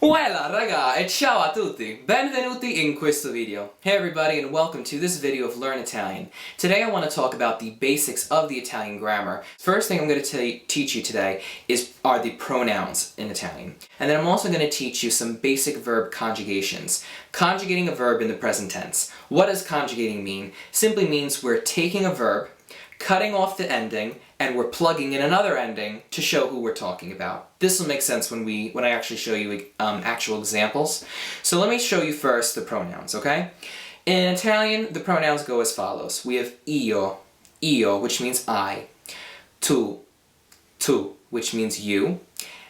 Weilà raga e ciao a tutti! Benvenuti in questo video. Hey everybody and welcome to this video of Learn Italian. Today I want to talk about the basics of the Italian grammar. First thing I'm going to teach you today are the pronouns in Italian. And then I'm also going to teach you some basic verb conjugations. Conjugating a verb in the present tense. What does conjugating mean? Simply means we're taking a verb, cutting off the ending, and we're plugging in another ending to show who we're talking about. This will make sense when I actually show you actual examples. So let me show you first the pronouns, okay? In Italian, the pronouns go as follows. We have io, which means I. Tu, which means you.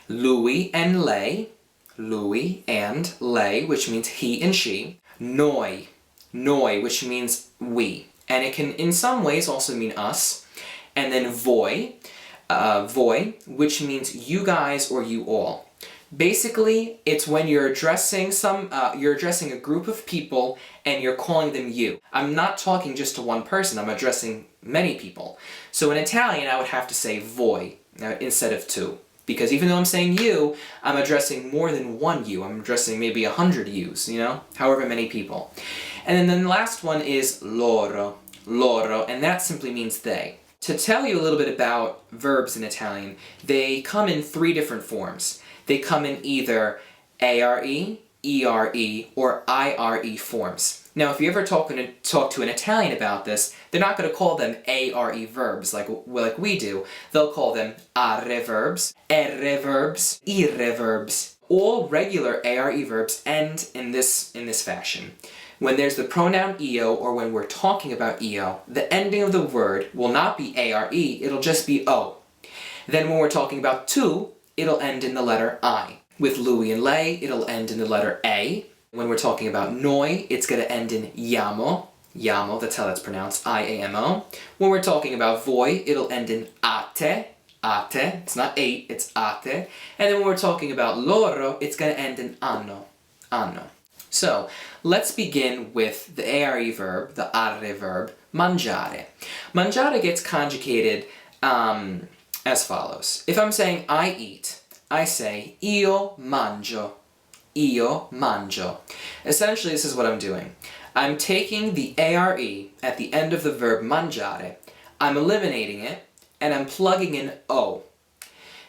Lui and lei, which means he and she. Noi, which means we. And it can, in some ways, also mean us. And then voi, which means you guys or you all. Basically, it's when you're addressing a group of people and you're calling them you. I'm not talking just to one person, I'm addressing many people. So in Italian, I would have to say voi instead of tu. Because even though I'm saying you, I'm addressing more than one you. I'm addressing maybe 100 yous, you know? However many people. And then the last one is loro, and that simply means they. To tell you a little bit about verbs in Italian, they come in three different forms. They come in either ARE, ERE, or IRE forms. Now, if you ever talk to an Italian about this, they're not going to call them ARE verbs like we do. They'll call them are verbs, ere verbs, ire verbs. All regular ARE verbs end in this fashion. When there's the pronoun io, or when we're talking about io, the ending of the word will not be ARE, it'll just be O. Then when we're talking about tu, it'll end in the letter I. With lui and lei, it'll end in the letter A. When we're talking about noi, it's going to end in iamo, that's how that's pronounced, I-A-M-O. When we're talking about voi, it'll end in ate, it's not eight, it's ate. And then when we're talking about loro, it's going to end in anno. So, let's begin with the ARE verb, the are verb, mangiare. Mangiare gets conjugated as follows. If I'm saying I eat, I say io mangio. Essentially, this is what I'm doing. I'm taking the ARE at the end of the verb mangiare, I'm eliminating it, and I'm plugging in O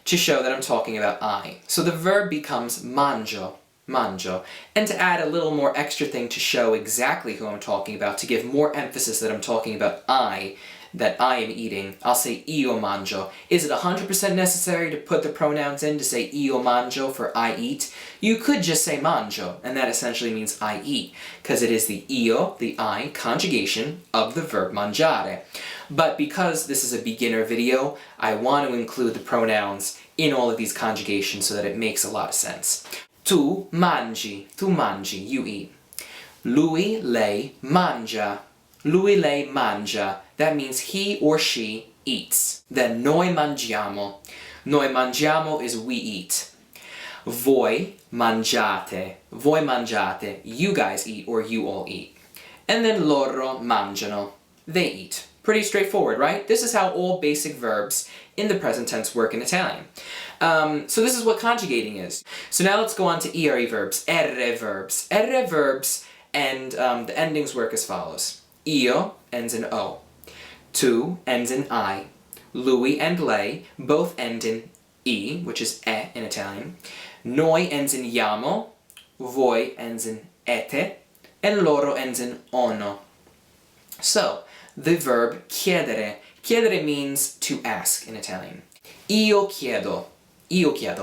to show that I'm talking about I. So the verb becomes mangio. And to add a little more extra thing to show exactly who I'm talking about, to give more emphasis that I'm talking about that I am eating, I'll say io mangio. Is it 100% necessary to put the pronouns in to say io mangio for I eat? You could just say mangio, and that essentially means I eat, because it is the io, the I, conjugation of the verb mangiare. But because this is a beginner video, I want to include the pronouns in all of these conjugations so that it makes a lot of sense. Tu mangi, you eat. Lui, lei mangia. That means he or she eats. Then noi mangiamo is we eat. Voi mangiate, you guys eat or you all eat. And then loro mangiano, they eat. Pretty straightforward, right? This is how all basic verbs in the present tense work in Italian. So this is what conjugating is. So now let's go on to ERE verbs, ere verbs. Ere verbs and the endings work as follows. Io ends in O. Tu ends in I. Lui and lei both end in I, which is e in Italian. Noi ends in iamo. Voi ends in ete. And loro ends in ono. So, the verb chiedere. Chiedere means to ask in Italian. Io chiedo,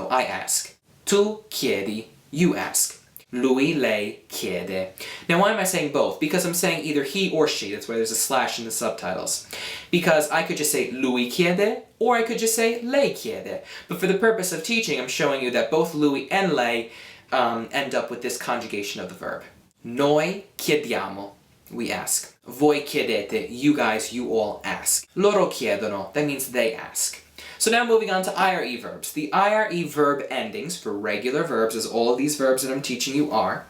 I ask. Tu chiedi, you ask. Lui, lei, chiede. Now why am I saying both? Because I'm saying either he or she. That's why there's a slash in the subtitles. Because I could just say lui chiede, or I could just say lei chiede. But for the purpose of teaching, I'm showing you that both lui and lei end up with this conjugation of the verb. Noi chiediamo, we ask. Voi chiedete, you guys, you all ask. Loro chiedono, that means they ask. So now moving on to IRE verbs. The IRE verb endings for regular verbs, as all of these verbs that I'm teaching you are,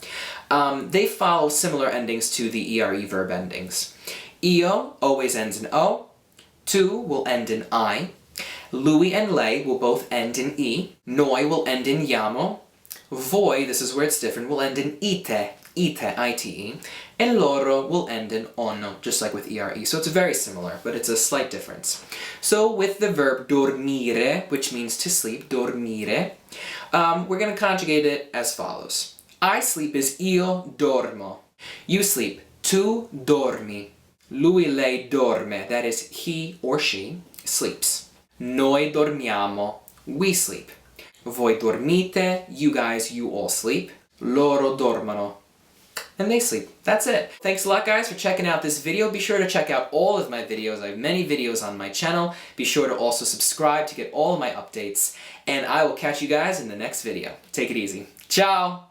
they follow similar endings to the ERE verb endings. Io always ends in O. Tu will end in I. Lui and lei will both end in I. Noi will end in iamo. Voi, this is where it's different, will end in ite, ite, and loro will end in ono, just like with ere. So it's very similar, but it's a slight difference. So with the verb dormire, which means to sleep, dormire, we're going to conjugate it as follows. I sleep is io dormo. You sleep, tu dormi. Lui, lei dorme, that is he or she sleeps. Noi dormiamo, we sleep. Voi dormite, you guys, you all sleep. Loro dormono, and they sleep. That's it. Thanks a lot, guys, for checking out this video. Be sure to check out all of my videos. I have many videos on my channel. Be sure to also subscribe to get all of my updates, and I will catch you guys in the next video. Take it easy. Ciao!